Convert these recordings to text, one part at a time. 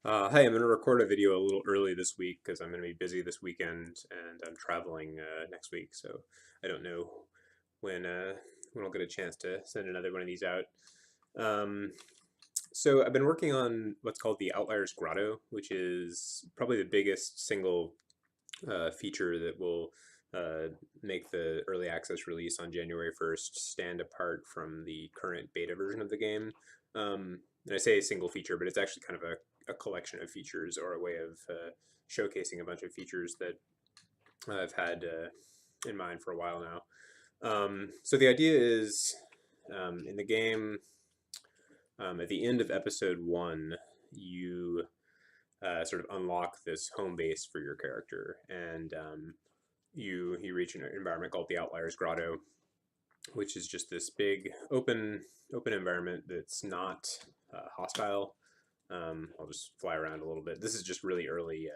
Hey, I'm going to record a video a little early this week because I'm going to be busy this weekend and I'm traveling next week, so I don't know when when I'll get a chance to send another one of these out. Um, so I've been working on what's called the Outliers Grotto, which is probably the biggest single feature that will uh, make the early access release on January 1st stand apart from the current beta version of the game. And I say a single feature, but it's actually kind of a collection of features or a way of showcasing a bunch of features that I've had in mind for a while now. So the idea is in the game, at the end of episode 1, you sort of unlock this home base for your character, and you reach an environment called the Outliers Grotto, which is just this big open environment that's not hostile. I'll just fly around a little bit. This is just really early,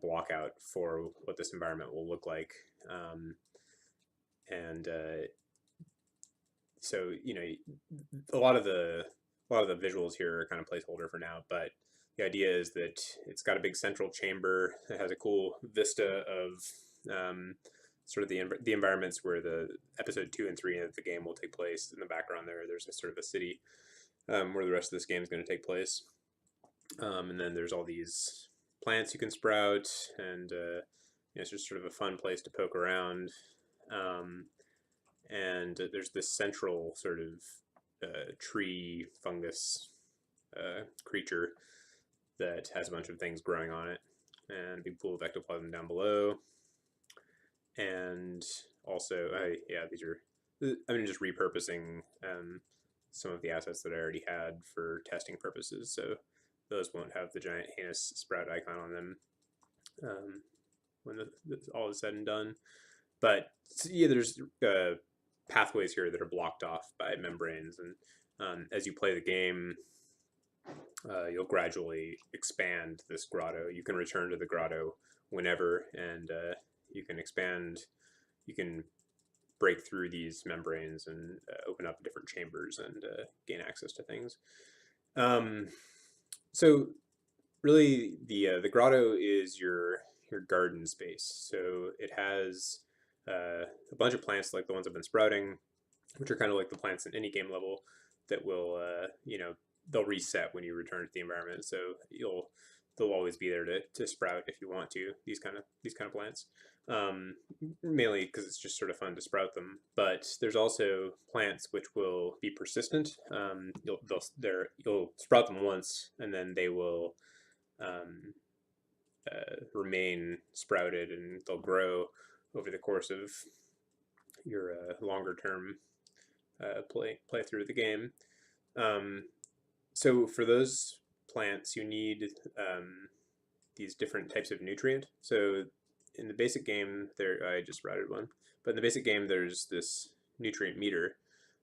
block out for what this environment will look like, and so a lot of the visuals here are kind of placeholder for now, but the idea is that it's got a big central chamber. It has a cool vista of sort of the environments where the episode 2 and 3 of the game will take place. In the background there's a sort of a city where the rest of this game is going to take place, and then there's all these plants you can sprout, and it's just sort of a fun place to poke around. And there's this central sort of tree fungus creature that has a bunch of things growing on it, and a big pool of ectoplasm down below. And also, these are, just repurposing some of the assets that I already had for testing purposes, so those won't have the giant heinous sprout icon on them when all is said and done. But yeah, there's pathways here that are blocked off by membranes, and as you play the game, you'll gradually expand this grotto. You can return to the grotto whenever, and you can expand. You can break through these membranes and open up different chambers and gain access to things. So really, the grotto is your garden space. So it has a bunch of plants like the ones I've been sprouting, which are kind of like the plants in any game level that will, they'll reset when you return to the environment. So they'll always be there to sprout if you want to. These kind of plants, mainly because it's just sort of fun to sprout them. But there's also plants which will be persistent. You'll sprout them once, and then they will remain sprouted, and they'll grow over the course of your longer term play through the game. So for those plants, you need these different types of nutrient. So in the basic game, I just routed one, but in the basic game, there's this nutrient meter,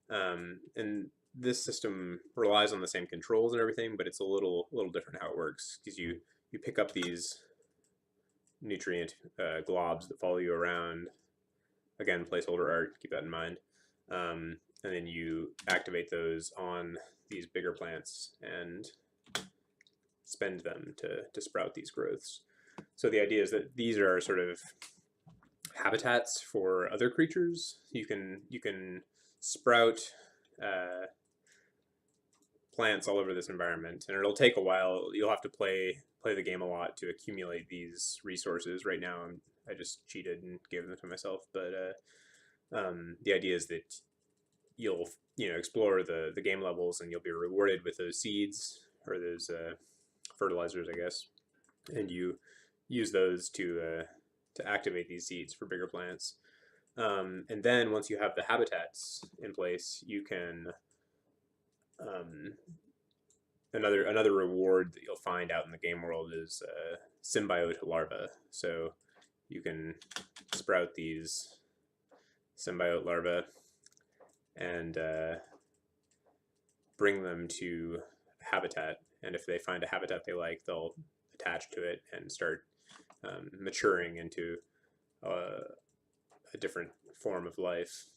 and this system relies on the same controls and everything, but it's a little different how it works, because you pick up these nutrient globs that follow you around. Again, placeholder art, keep that in mind. And then you activate those on these bigger plants and spend them to sprout these growths. So the idea is that these are sort of habitats for other creatures. You can sprout plants all over this environment, and it'll take a while. You'll have to play the game a lot to accumulate these resources. Right now, I just cheated and gave them to myself, but the idea is that you'll explore the game levels, and you'll be rewarded with those seeds or those fertilizers, I guess, and you use those to activate these seeds for bigger plants. And then once you have the habitats in place, you can another reward that you'll find out in the game world is symbiote larvae. So you can sprout these symbiote larvae and bring them to habitat, and if they find a habitat they like, they'll attach to it and start maturing into a different form of life.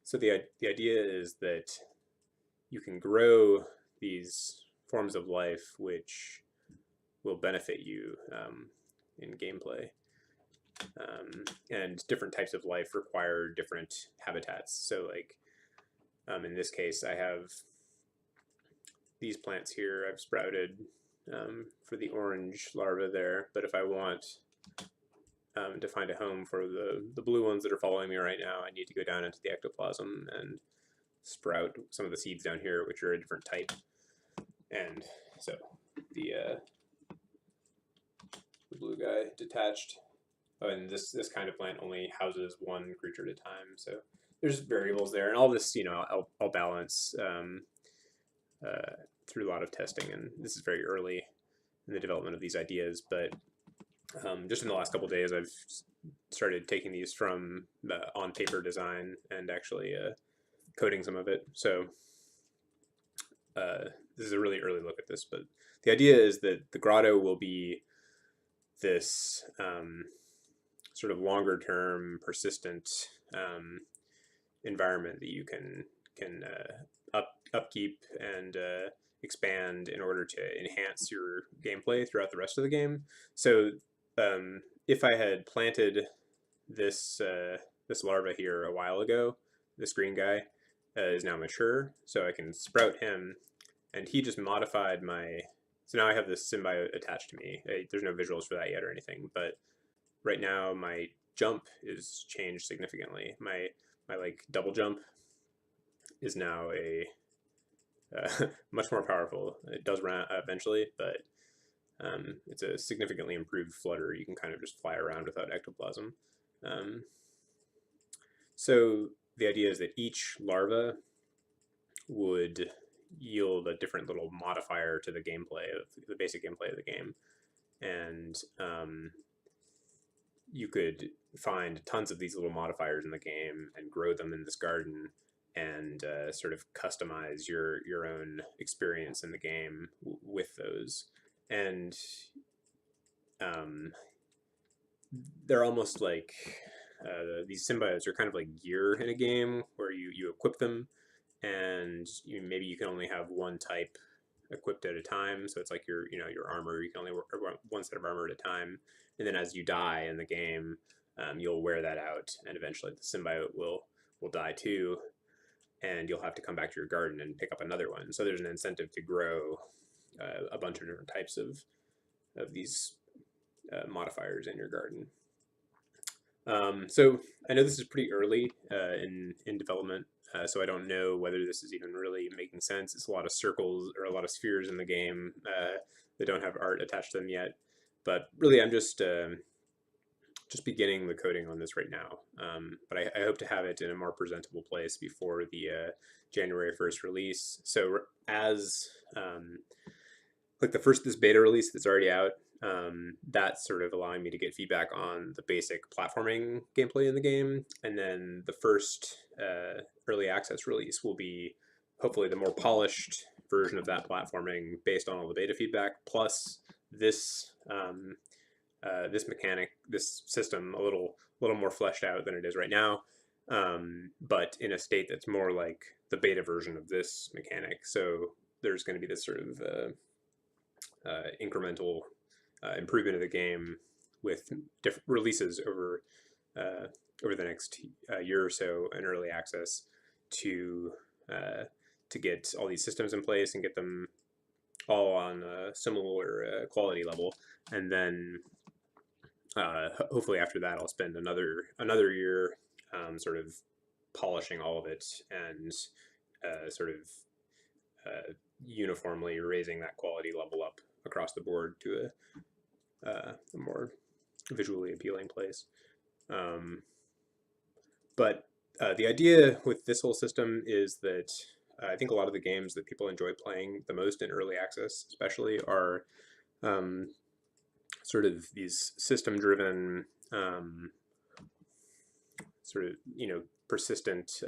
So the idea is that you can grow these forms of life which will benefit you in gameplay. And different types of life require different habitats. So like in this case, I have these plants here I've sprouted for the orange larva there, but if I want to find a home for the blue ones that are following me right now, I need to go down into the ectoplasm and sprout some of the seeds down here, which are a different type. And so the blue guy detached. Oh, and this kind of plant only houses one creature at a time. So there's variables there, and all this, I'll balance through a lot of testing. And this is very early in the development of these ideas, but just in the last couple of days, I've started taking these from on paper design and actually coding some of it. So this is a really early look at this, but the idea is that the grotto will be this sort of longer term persistent environment that you can upkeep and expand in order to enhance your gameplay throughout the rest of the game. So if I had planted this this larva here a while ago, this green guy is now mature, so I can sprout him, and he just modified my. So now I have this symbiote attached to me. There's no visuals for that yet or anything, but right now my jump is changed significantly. My like double jump is now a much more powerful. It does run eventually, but it's a significantly improved flutter. You can kind of just fly around without ectoplasm. So the idea is that each larva would yield a different little modifier to the gameplay of the basic gameplay of the game, and you could find tons of these little modifiers in the game and grow them in this garden and sort of customize your own experience in the game with those. And they're almost like these symbiotes are kind of like gear in a game where you equip them, and maybe you can only have one type equipped at a time. So it's like your armor. You can only wear one set of armor at a time, and then as you die in the game, you'll wear that out, and eventually the symbiote will die too, and you'll have to come back to your garden and pick up another one. So there's an incentive to grow a bunch of different types of these modifiers in your garden. So I know this is pretty early in development, so I don't know whether this is even really making sense. It's a lot of circles or a lot of spheres in the game that don't have art attached to them yet. But really, I'm just beginning the coding on this right now. But I hope to have it in a more presentable place before the January 1st release. So as like this beta release that's already out, that's sort of allowing me to get feedback on the basic platforming gameplay in the game. And then the first early access release will be hopefully the more polished version of that platforming based on all the beta feedback, plus this this mechanic, this system, a little more fleshed out than it is right now, but in a state that's more like the beta version of this mechanic. So there's going to be this sort of incremental improvement of the game with different releases over the next year or so in early access to get all these systems in place and get them all on a similar quality level, and then hopefully after that I'll spend another year sort of polishing all of it and sort of uniformly raising that quality level up across the board to a more visually appealing place. But the idea with this whole system is that I think a lot of the games that people enjoy playing the most in early access especially are sort of these system-driven sort of persistent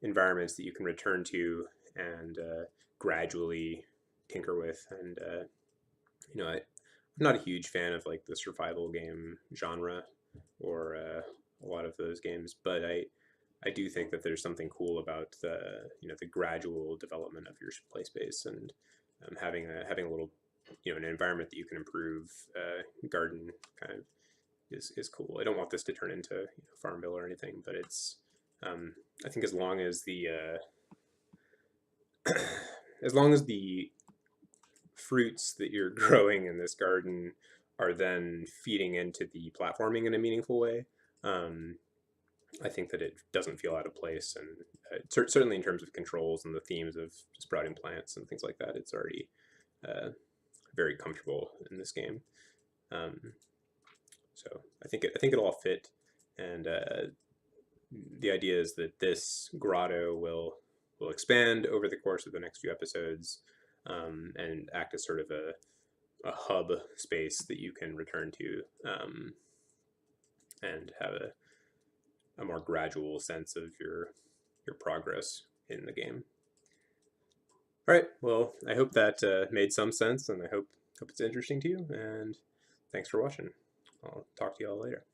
environments that you can return to and gradually tinker with. And I'm not a huge fan of like the survival game genre or a lot of those games, but I do think that there's something cool about the the gradual development of your play space and having a little, an environment that you can improve, garden kind of is cool. I don't want this to turn into Farmville or anything, but it's I think as long as the as long as the fruits that you're growing in this garden are then feeding into the platforming in a meaningful way, I think that it doesn't feel out of place. And certainly in terms of controls and the themes of sprouting plants and things like that, it's already very comfortable in this game. So I think it'll all fit, and the idea is that this grotto will expand over the course of the next few episodes, and act as sort of a hub space that you can return to, and have a more gradual sense of your progress in the game. All right, well, I hope that made some sense, and I hope it's interesting to you, and thanks for watching. I'll talk to you all later.